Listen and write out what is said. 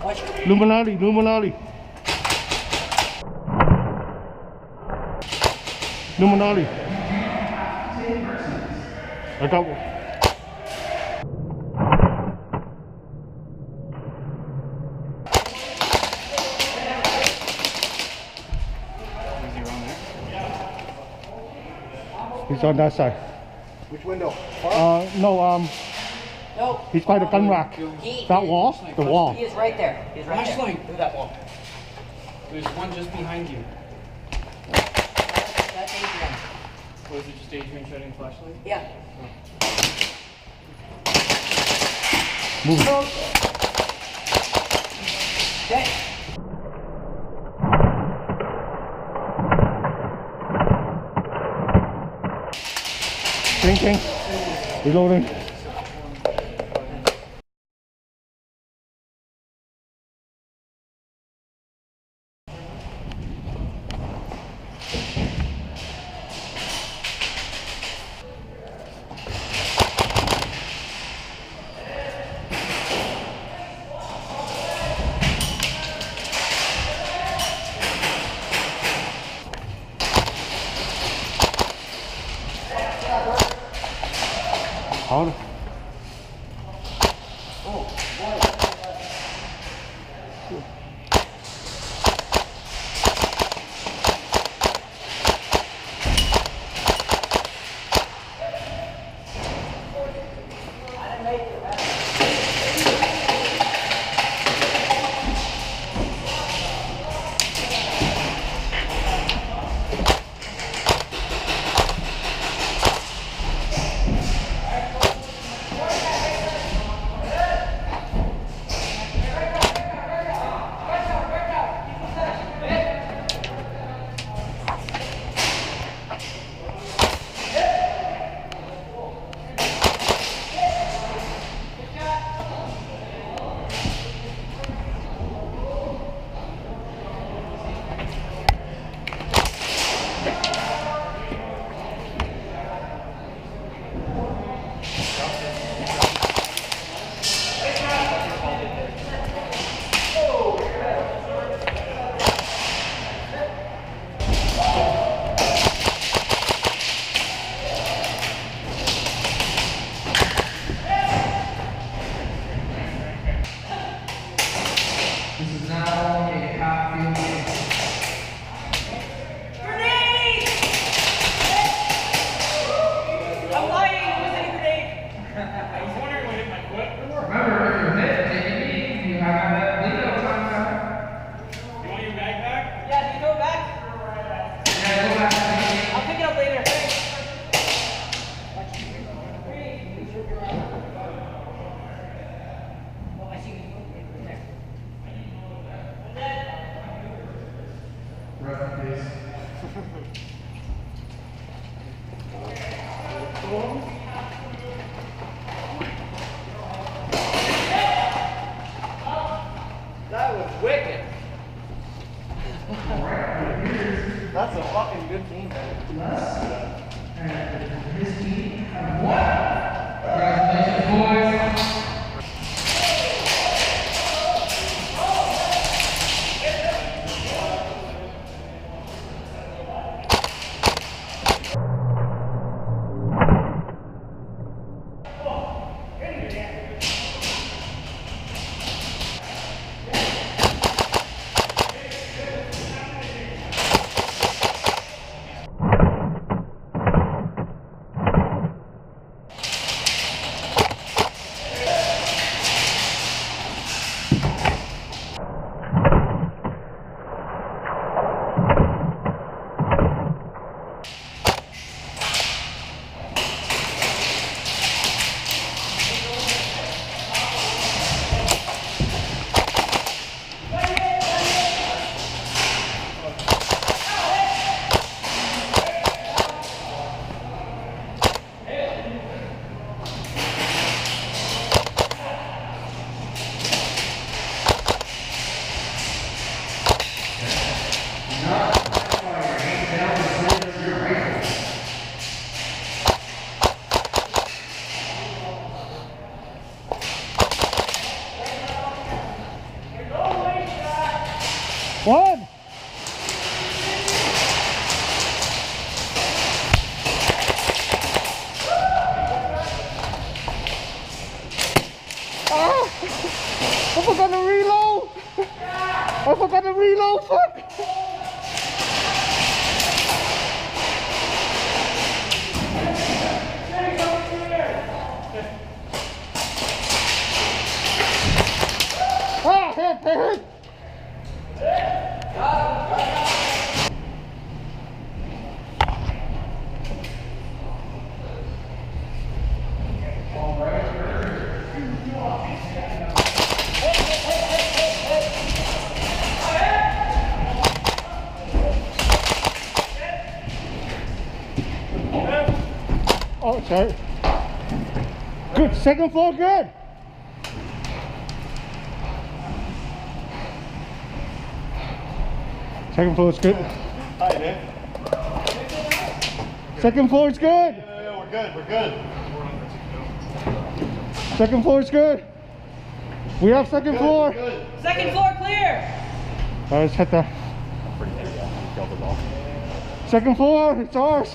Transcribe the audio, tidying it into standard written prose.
Luminati, Luminati. Luminati. I got one. He's on that side. Which window? No, No. he's by the gun rack. That wall? The wall. He is right there. He's right there. Flashlight. Through that wall. There's one just behind you. That's Adrian. Was it just Adrian shutting the flashlight? Yeah. Move. Okay. King. Reloading. Hold it. This is now only a half field game. Grenade! I'm lying. It was a grenade. I was wondering what hit my foot. Remember, if you're hit, take a knee. You have that window time. You want your bag back? Yeah, can you throw it back? Yeah, go back to the knee. I'll pick it up later. Oh, I see you. There. Rest in peace. That was wicked. That's a fucking good team, man. And his team have won. Congratulations, boys. One. Ah! I forgot to reload! I forgot to reload, fuck! Ah, hit! Oh, sorry. Good, second floor, good. Second floor is good. Hi, man. Second floor is good. Yeah, we're good. We're good. Second floor is good. We have second floor. Good. Second floor clear. Let's hit the second floor. It's ours.